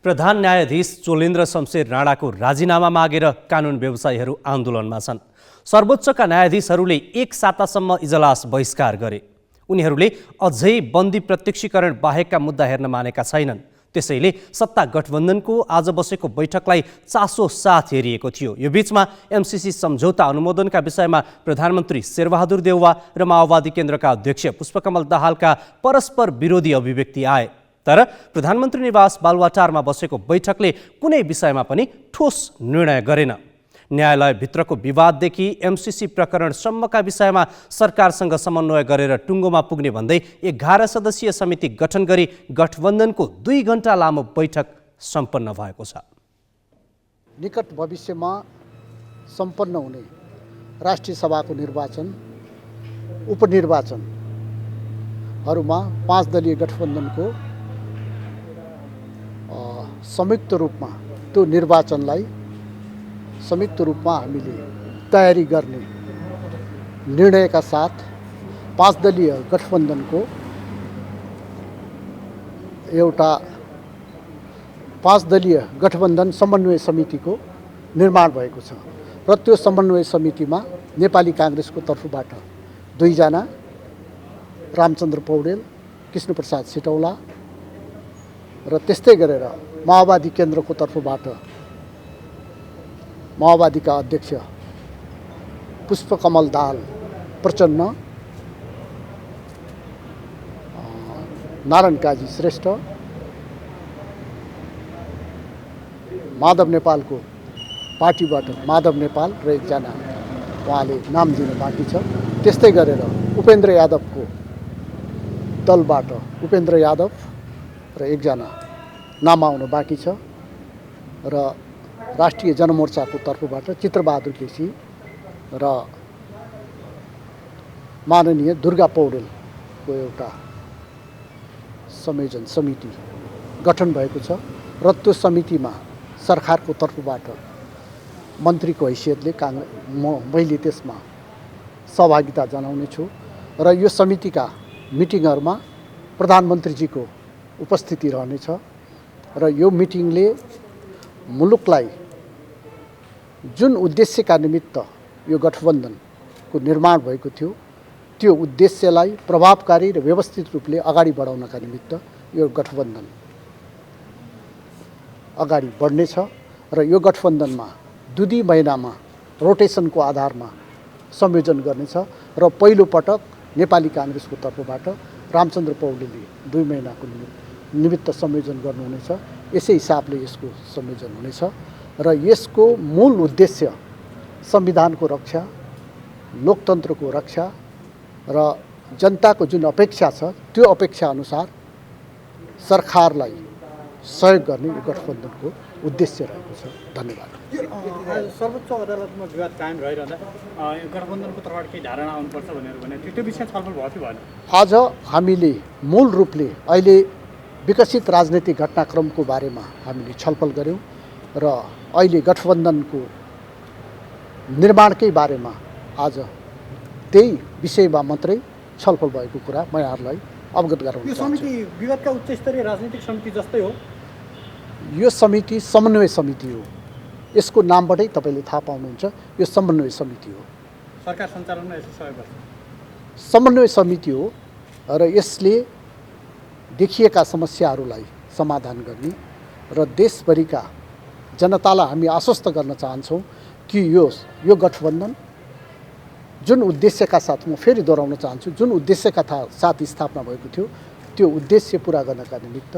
प्रधान न्यायाधीश चोलेन्द्र शमशेर राणाको राजीनामा मागेर कानुन व्यवसायीहरू आन्दोलनमा छन्। सर्वोच्चका न्यायाधीशहरूले एक सातासम्म इजलास बहिष्कार गरे। उनीहरूले अझै बन्दी प्रत्यक्षीकरण बाहेकका मुद्दा हेर्न मानेका छैनन्। त्यसैले सत्ता गठबन्धनको आज बसेको बैठकलाई चासो साथ हेरिएको थियो। यो बीचमा एमसीसी सम्झौता अनुमोदनका विषयमा प्रधानमन्त्री शेरबहादुर देउवा र माओवादी केन्द्रका अध्यक्ष पुष्पकमल दाहालका परस्पर विरोधी अभिव्यक्ति आए। तर प्रधानमन्त्री निवास बालुवाटारमा बसेको बैठकले कुनै विषयमा पनि ठोस निर्णय गरेन। न्यायालयभित्रको विवाददेखि एमसीसी प्रकरणसम्मका विषयमा सरकारसँग समन्वय गरेर टुङ्गोमा पुग्ने भन्दै 11 सदस्यीय समिति गठन गरी गठबन्धनको 2 घण्टा लामो बैठक सम्पन्न भएको छ। निकट भविष्यमा सम्पन्न हुने राष्ट्रिय सभाको निर्वाचन, उपनिर्वाचनहरूमा 5 दलीय गठबन्धनको संयुक्त रूपमा त्यो निर्वाचनलाई संयुक्त रूपमा हामीले तयारी गर्ने निर्णयका साथ 5 दलीय गठबन्धनको एउटा 5 दलीय गठबन्धन समन्वय समितिको निर्माण भएको छ र त्यो समन्वय समितिमा नेपाली काङ्ग्रेसको तर्फबाट 2 जना रामचन्द्र पौडेल, कृष्णप्रसाद सिटौला र त्यस्तै गरेर माओवादी केन्द्रको तर्फबाट माओवादीका अध्यक्ष पुष्पकमल दाहाल प्रचण्ड, नारायण काजी श्रेष्ठ, माधव नेपालको पार्टीबाट माधव नेपाल र 1 जना उहाँले नाम दिनु बाँकी छ। त्यस्तै गरेर उपेन्द्र यादवको दलबाट उपेन्द्र यादव र 1 जना नाम आउनु बाँकी छ र राष्ट्रिय जनमोर्चाको तर्फबाट चित्रबहादुर केसी र माननीय दुर्गा पौडेलको एउटा संयोजन समिति गठन भएको छ र त्यो समितिमा सरकारको तर्फबाट मन्त्रीको हैसियतले मैले त्यसमा सहभागिता जनाउने छु र यो समितिका मिटिङहरूमा प्रधानमन्त्रीजीको उपस्थिति रहनेछ र यो मिटिङले मुलुकलाई जुन उद्देश्यका निमित्त यो गठबन्धनको निर्माण भएको थियो त्यो उद्देश्यलाई प्रभावकारी र व्यवस्थित रूपले अगाडि बढाउनका निमित्त यो गठबन्धन अगाडि बढ्नेछ र यो गठबन्धनमा 2 महिनामा रोटेसनको आधारमा संयोजन गर्नेछ र पहिलो पटक नेपाली काङ्ग्रेसको तर्फबाट रामचन्द्र पौडेलले 2 महिनाको निमित्त संयोजन गर्नुहुनेछ। यसै हिसाबले यसको संयोजन हुनेछ र यसको मूल उद्देश्य संविधानको रक्षा, लोकतन्त्रको रक्षा र जनताको जुन अपेक्षा छ त्यो अपेक्षा अनुसार सरकारलाई सहयोग गर्ने यो गठबन्धनको उद्देश्य रहेको छ। धन्यवाद। सर्वोच्च अदालतमा विवाद कायम रहिरहँदा गठबन्धनको तर्फबाट केही धारणा आउनुपर्छ भनेर भने त्यो विषय छलफल भयो कि भएन? आज हामीले मूल रूपले अहिले विकसित राजनीतिक घटनाक्रमको बारेमा हामीले छलफल गऱ्यौँ र अहिले गठबन्धनको निर्माणकै बारेमा आज त्यही विषयमा मात्रै छलफल भएको कुरा म यहाँहरूलाई अवगत गराउन चाहन्छु। यो समिति विगतका उच्च स्तरीय राजनीतिक समिति जस्तै हो? यो समिति समन्वय समिति हो। यसको नामबाटै तपाईँले थाहा पाउनुहुन्छ, यो समन्वय समिति हो। सरकार सञ्चालनमा यसो सहयोग गर्छ। समन्वय समिति हो र यसले देखिएका समस्याहरूलाई समाधान गर्ने र देशभरिका जनतालाई हामी आश्वस्त गर्न चाहन्छौँ कि यो गठबन्धन जुन उद्देश्यका साथ, म फेरि दोहोऱ्याउन चाहन्छु, जुन उद्देश्यका साथ स्थापना भएको थियो त्यो उद्देश्य पुरा गर्नका निमित्त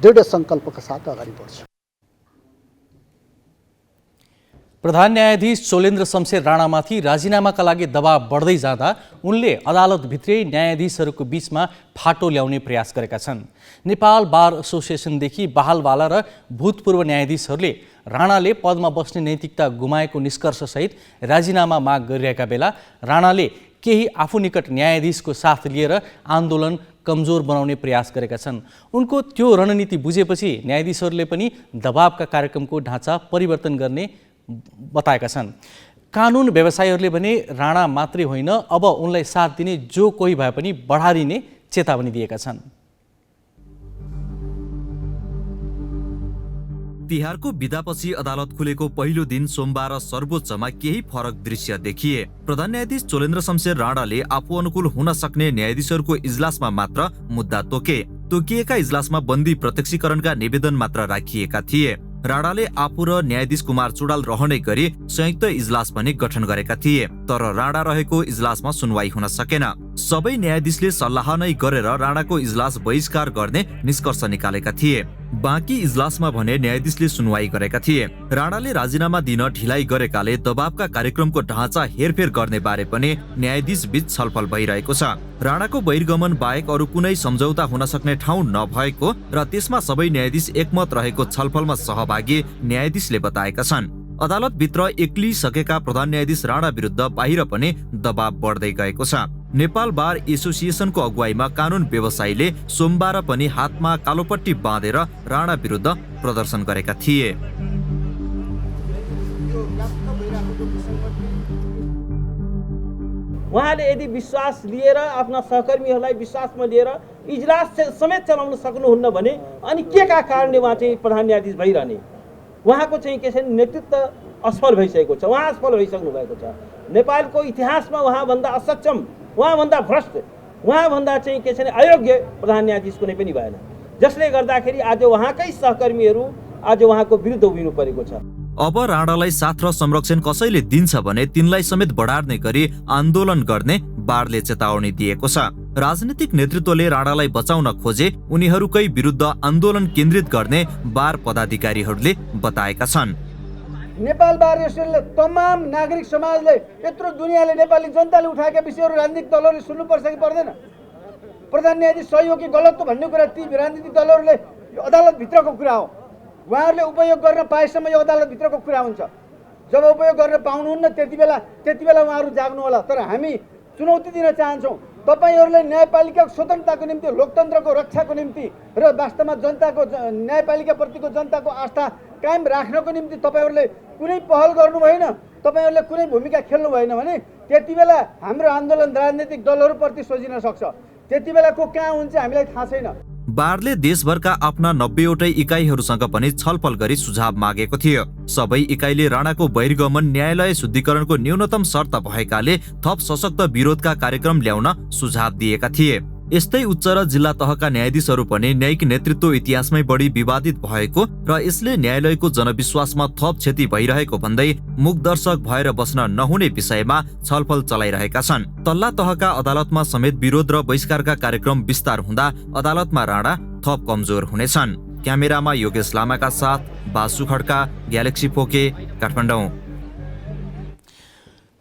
दृढ सङ्कल्पका साथ अगाडि बढ्छ। प्रधान न्यायाधीश चोलेन्द्र शमशेर राणामाथि राजीनामाका लागि दबाव बढ्दै जाँदा उनले अदालतभित्रै न्यायाधीशहरूको बीचमा फाटो ल्याउने प्रयास गरेका छन्। नेपाल बार एसोसिएसनदेखि बहालवाला र भूतपूर्व न्यायाधीशहरूले राणाले पदमा बस्ने नैतिकता गुमाएको निष्कर्षसहित राजीनामा माग गरिरहेका बेला राणाले केही आफू निकट न्यायाधीशको साथ लिएर आन्दोलन कमजोर बनाउने प्रयास गरेका छन्। उनको त्यो रणनीति बुझेपछि न्यायाधीशहरूले पनि दबावका कार्यक्रमको ढाँचा परिवर्तन गर्ने बताएका छन्। कानुन व्यवसायीहरूले भने राणा मात्रै होइन, अब उनलाई साथ दिने जो कोही भए पनि बढारिने चेतावनी दिएका छन्। तिहारको बिदापछि अदालत खुलेको पहिलो दिन सोमबार सर्वोच्चमा केही फरक दृश्य देखिए। प्रधान न्यायाधीश चोलेन्द्र शमशेर राणाले आफू अनुकूल हुन सक्ने न्यायाधीशहरूको इजलासमा मात्र मुद्दा तोकिएका इजलासमा बन्दी प्रत्यक्षीकरणका निवेदन मात्र राखिएका थिए। राणाले आफू र न्यायाधीश कुमार चुडाल रहने गरी संयुक्त इजलास पनि गठन गरेका थिए, तर राणा रहेको इजलासमा सुनवाई हुन सकेन। सबै न्यायाधीशले सल्लाह नै गरेर राणाको इजलास बहिष्कार गर्ने निष्कर्ष निकालेका थिए। बाँकी इजलासमा भने न्यायाधीशले सुनवाई गरेका थिए। राणाले राजीनामा दिन ढिलाइ गरेकाले दबावका कार्यक्रमको ढाँचा हेरफेर गर्ने बारे पनि न्यायाधीश बीच छलफल भइरहेको छ। राणाको बहिर्गमन बाहेक अरू कुनै सम्झौता हुन सक्ने ठाउँ नभएको र त्यसमा सबै न्यायाधीश एकमत रहेको छलफलमा सहभागी न्यायाधीशले बताएका छन्। अदालतभित्र एक्लिसकेका प्रधान न्यायाधीश राणा विरुद्ध बाहिर पनि दबाव बढ्दै गएको छ। नेपाल बार एसोसिएसनको अगुवाईमा कानुन व्यवसायीले सोमबार पनि हातमा कालोपट्टी बाँधेर राणा विरुद्ध प्रदर्शन गरेका थिए। उहाँले यदि विश्वास लिएर आफ्ना सहकर्मीहरूलाई विश्वासमा लिएर इजलास समेत चलाउन सक्नुहुन्न भने अनि के का कारणले उहाँ चाहिँ प्रधान न्यायाधीश भइरहने? उहाँको चाहिँ के छ नेतृत्व असफल भइसकेको छ, उहाँ असफल भइसक्नु भएको छ। नेपालको इतिहासमा उहाँभन्दा असक्षम, उहाँभन्दा भ्रष्ट, उहाँभन्दा चाहिँ के छ अयोग्य प्रधान न्यायाधीश कुनै पनि भएन, जसले गर्दाखेरि आज उहाँकै सहकर्मीहरू आज उहाँको विरुद्ध उभिनु परेको छ। अब राणालाई साथ र संरक्षण कसैले दिन्छ भने तिनलाई समेत बढार्ने गरी आन्दोलन गर्ने बारले चेतावनी दिएको छ। राजनीतिक नेतृत्वले राणालाई बचाउन खोजे उनीहरूकै विरुद्ध आन्दोलन केन्द्रित गर्ने बार पदाधिकारीहरूले बताएका छन्। नेपाल बार एसोसिएसनले तमाम नागरिक समाजले यत्रो दुनियाँले नेपाली जनताले उठाएका विषयहरू राजनीतिक दलहरूले सुन्नुपर्छ कि पर्दैन? प्रधान न्यायाधीश सही हो कि गलत हो भन्ने कुरा ती राजनीतिक दलहरूले अदालतभित्रको कुरा हो। उहाँहरूले उपयोग गर्न पाएसम्म यो अदालतभित्रको कुरा हुन्छ। जब उपयोग गर्न पाउनुहुन्न त्यति बेला उहाँहरू जाग्नु होला। तर हामी चुनौती दिन चाहन्छौँ तपाईहरूले न्यायपालिकाको स्वतन्त्रताको निम्ति, लोकतन्त्रको रक्षाको निम्ति र वास्तवमा जनताको न्यायपालिकाप्रतिको जनताको आस्था कायम राख्नको निम्ति तपाईँहरूले कुनै पहल गर्नु भएन, तपाईँहरूले कुनै भूमिका खेल्नु भएन भने त्यति बेला हाम्रो आन्दोलन राजनीतिक दलहरूप्रति सोचिन सक्छ। त्यति बेला को कहाँ हुन्छ हामीलाई थाहा छैन। बारले देशभरका आफ्ना 90वटै इकाइहरूसँग पनि छलफल गरी सुझाव मागेको थियो। सबै इकाइले राणाको बहिर्गमन न्यायालय शुद्धिकरणको न्यूनतम शर्त भएकाले थप सशक्त विरोधका कार्यक्रम ल्याउन सुझाव दिएका थिए। यस्तै उच्च र जिल्ला तहका न्यायाधीशहरू पनि न्यायिक नेतृत्व इतिहासमै बढी विवादित भएको र यसले न्यायालयको जनविश्वासमा थप क्षति भइरहेको भन्दै मुखदर्शक भएर बस्न नहुने विषयमा छलफल चलाइरहेका छन्। तल्ला तहका अदालतमा समेत विरोध र बहिष्कारका कार्यक्रम विस्तार हुँदा अदालतमा राणा थप कमजोर हुनेछन्। क्यामेरामा योगेश लामाका साथ बासु खड्का, ग्यालेक्सी पोके, काठमाडौँ।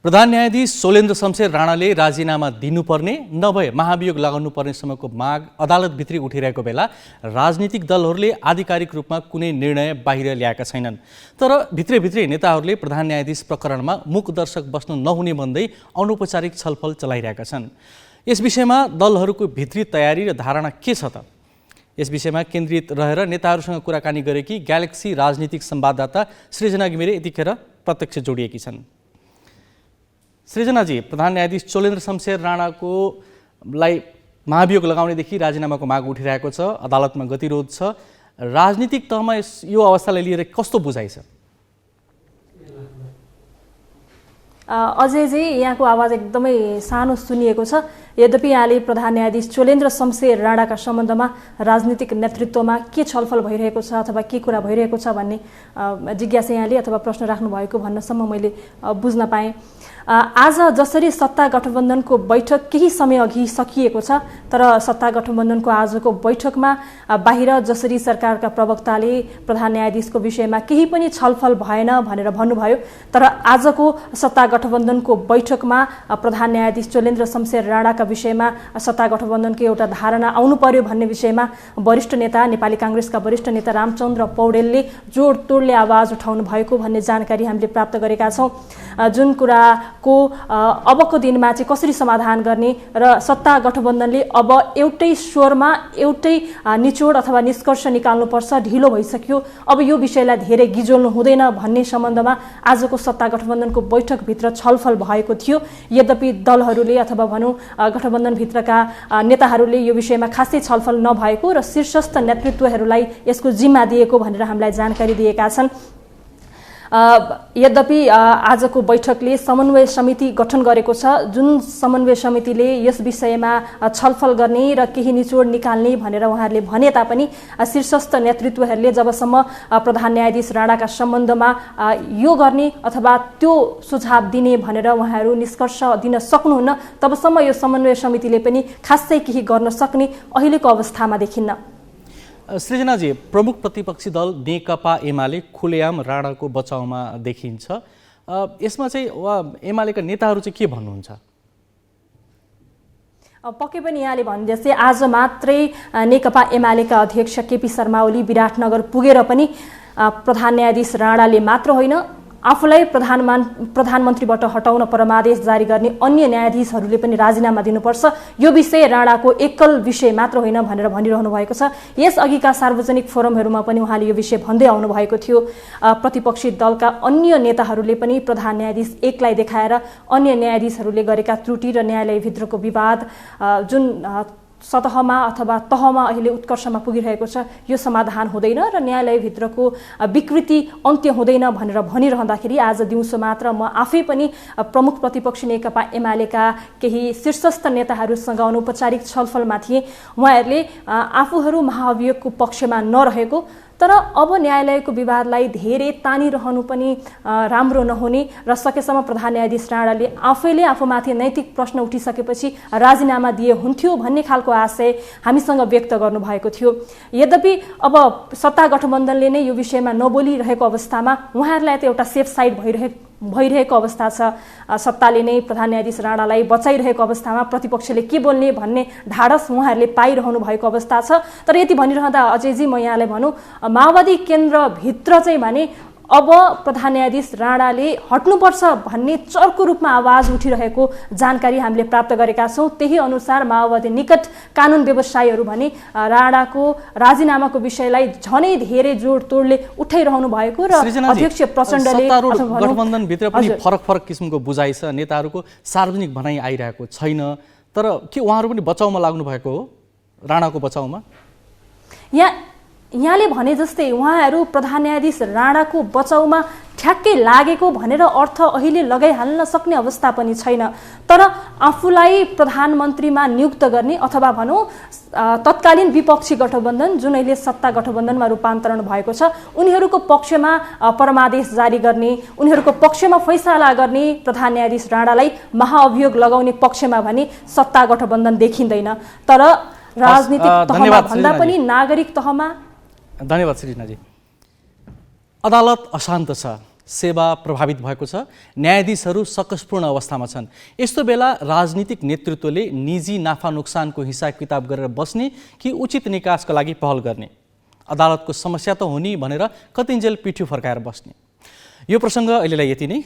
प्रधान न्यायाधीश चोलेन्द्र शमशेर राणाले राजीनामा दिनुपर्ने नभए महाभियोग लगाउनुपर्ने समयको माग अदालतभित्री उठिरहेको बेला राजनीतिक दलहरूले आधिकारिक रूपमा कुनै निर्णय बाहिर ल्याएका छैनन्। तर भित्रभित्रै नेताहरूले प्रधान न्यायाधीश प्रकरणमा मूकदर्शक बस्न नहुने भन्दै अनौपचारिक छलफल चलाइरहेका छन्। यस विषयमा दलहरूको भित्री तयारी र धारणा के छ त? यस विषयमा केन्द्रित रहेर नेताहरूसँग कुराकानी गरेकी ग्यालेक्सी राजनीतिक संवाददाता सृजना घिमिरे यतिखेर प्रत्यक्ष जोडिएकी छन्। सृजनाजी, प्रधान न्यायाधीश चोलेन्द्र शमशेर राणालाई महाभियोग लगाउनेदेखि राजीनामाको माग उठिरहेको छ, अदालतमा गतिरोध छ। राजनीतिक तहमा यो अवस्थालाई लिएर कस्तो बुझाइ छ? अझै यहाँको आवाज एकदमै सानो सुनिएको छ। यद्यपि यहाँले प्रधान न्यायाधीश चोलेन्द्र शमशेर राणाका सम्बन्धमा राजनीतिक नेतृत्वमा के छलफल भइरहेको छ अथवा के कुरा भइरहेको छ भन्ने जिज्ञासा यहाँले अथवा प्रश्न राख्नु भएको भन्नसम्म मैले बुझ्न पाएँ। आज जसरी सत्ता गठबन्धनको बैठक केही समय अघि सकिएको छ, तर सत्ता गठबन्धनको आजको बैठकमा बाहिर जसरी सरकारका प्रवक्ताले प्रधान न्यायाधीशको विषयमा केही पनि छलफल भएन भनेर भन्नुभयो, तर आजको सत्ता गठबन्धनको बैठकमा प्रधान न्यायाधीश चोलेन्द्र शमशेर राणाका विषयमा सत्ता गठबन्धनको एउटा धारणा आउनु पर्यो भन्ने विषयमा वरिष्ठ नेता नेपाली कांग्रेसका वरिष्ठ नेता रामचन्द्र पौडेलले जोडतोडले आवाज उठाउनु भएको भन्ने जानकारी हामीले प्राप्त गरेका छौँ। जुन कुराको अबको दिनमा चाहिँ कसरी समाधान गर्ने र सत्ता गठबन्धनले अब एउटै स्वरमा एउटै निचोड अथवा निष्कर्ष निकाल्नुपर्छ, ढिलो भइसक्यो, अब यो विषयलाई धेरै गिजोल्नु हुँदैन भन्ने सम्बन्धमा आजको सत्ता गठबन्धनको बैठकभित्र छलफल भएको थियो। यद्यपि दलहरूले अथवा भनौँ गठबन्धनभित्रका नेताहरूले यो विषयमा खासै छलफल नभएको र शीर्षस्थ नेतृत्वहरूलाई यसको जिम्मा दिएको भनेर हामीलाई जानकारी दिएका छन्। यद्यपि आजको बैठकले समन्वय समिति गठन गरेको छ, जुन समन्वय समितिले यस विषयमा छलफल गर्ने र केही निचोड निकाल्ने भनेर उहाँहरूले भने तापनि शीर्षस्थ नेतृत्वहरूले जबसम्म प्रधान न्यायाधीश राणाका सम्बन्धमा यो गर्ने अथवा त्यो सुझाव दिने भनेर उहाँहरू निष्कर्ष दिन सक्नुहुन्न, तबसम्म यो समन्वय समितिले पनि खासै केही गर्न सक्ने अहिलेको अवस्थामा देखिन्न। सृजनाजी, प्रमुख प्रतिपक्षी दल नेकपा एमाले खुलेआम राणाको बचाउमा देखिन्छ। यसमा चाहिँ एमालेका नेताहरू चाहिँ के भन्नुहुन्छ? पक्कै पनि यहाँले भने जस्तै आज मात्रै नेकपा एमालेका अध्यक्ष केपी शर्मा ओली विराटनगर पुगेर पनि प्रधान न्यायाधीश राणाले मात्र होइन, आफूलाई प्रधानमन्त्रीबाट हटाउन परमादेश जारी गर्ने अन्य न्यायाधीशहरूले पनि राजीनामा दिनुपर्छ, यो विषय राणाको एकल विषय मात्र होइन भनेर भनिरहनु भएको छ। यसअघिका सार्वजनिक फोरमहरूमा पनि उहाँले यो विषय भन्दै आउनुभएको थियो। प्रतिपक्षी दलका अन्य नेताहरूले पनि प्रधान न्यायाधीश एकलाई देखाएर अन्य न्यायाधीशहरूले गरेका त्रुटि र न्यायालयभित्रको विवाद जुन सतहमा अथवा तहमा अहिले उत्कर्षमा पुगिरहेको छ यो समाधान हुँदैन र न्यायालयभित्रको विकृति अन्त्य हुँदैन भनेर भनिरहँदाखेरि आज दिउँसो मात्र म आफै पनि प्रमुख प्रतिपक्षी नेकपा एमालेका केही शीर्षस्थ नेताहरूसँग अनौपचारिक छलफलमा थिए। उहाँहरूले आफूहरू महाअभियोगको पक्षमा नरहेको तर अब न्यायालयको विवादलाई धेरै तानिरहनु पनि राम्रो नहुने र सकेसम्म प्रधान न्यायाधीश राणाले आफैले आफूमाथि नैतिक प्रश्न उठिसकेपछि राजीनामा दिए हुन्थ्यो भन्ने खालको आशय हामीसँग व्यक्त गर्नुभएको थियो। यद्यपि अब सत्ता गठबन्धनले नै यो विषयमा नबोलिरहेको अवस्थामा उहाँहरूलाई त एउटा सेफ साइड भइरहेको अवस्था छ। सत्ताले नै प्रधान न्यायाधीश राणालाई बचाइरहेको अवस्थामा प्रतिपक्षले के बोल्ने भन्ने ढाडस उहाँहरूले पाइरहनु भएको अवस्था छ। तर यति भनिरहँदा अजयजी म यहाँलाई भनौँ, माओवादी केन्द्रभित्र चाहिँ भने अब प्रधान न्यायाधीश राणाले हट्नुपर्छ भन्ने चर्को रूपमा आवाज उठिरहेको जानकारी हामीले प्राप्त गरेका छौँ। त्यही अनुसार माओवादी निकट कानुन व्यवसायीहरू भने राणाको राजीनामाको विषयलाई झनै धेरै जोडतोडले उठाइरहनु भएको र अध्यक्ष प्रचण्डले गठबन्धनभित्र पनि फरक फरक किसिमको बुझाइ छ, नेताहरूको सार्वजनिक भनाइ आइरहेको छैन, तर के उहाँहरू पनि बचाउमा लाग्नु भएको हो, राणाको बचाउमा? यहाँले भने जस्तै उहाँहरू प्रधान न्यायाधीश राणाको बचाउमा ठ्याक्कै लागेको भनेर अर्थ अहिले लगाइहाल्न सक्ने अवस्था पनि छैन। तर आफूलाई प्रधानमन्त्रीमा नियुक्त गर्ने अथवा भनौँ तत्कालीन विपक्षी गठबन्धन जुन अहिले सत्ता गठबन्धनमा रूपान्तरण भएको छ उनीहरूको पक्षमा परमादेश जारी गर्ने, उनीहरूको पक्षमा फैसला गर्ने प्रधान न्यायाधीश राणालाई महाअभियोग लगाउने पक्षमा भने सत्ता गठबन्धन देखिँदैन। तर राजनीतिक तहमा भन्दा पनि नागरिक तहमा। धन्यवाद सृजनाजी। अदालत अशान्त छ, सेवा प्रभावित भएको छ, न्यायाधीशहरू सकसपूर्ण अवस्थामा छन्। यस्तो बेला राजनीतिक नेतृत्वले निजी नाफा नोक्सानको हिसाब किताब गरेर बस्ने कि उचित निकासका लागि पहल गर्ने? अदालतको समस्या त हुने भनेर कतिन्जेल पिठ्यू फर्काएर बस्ने? यो प्रसङ्ग अहिलेलाई यति नै।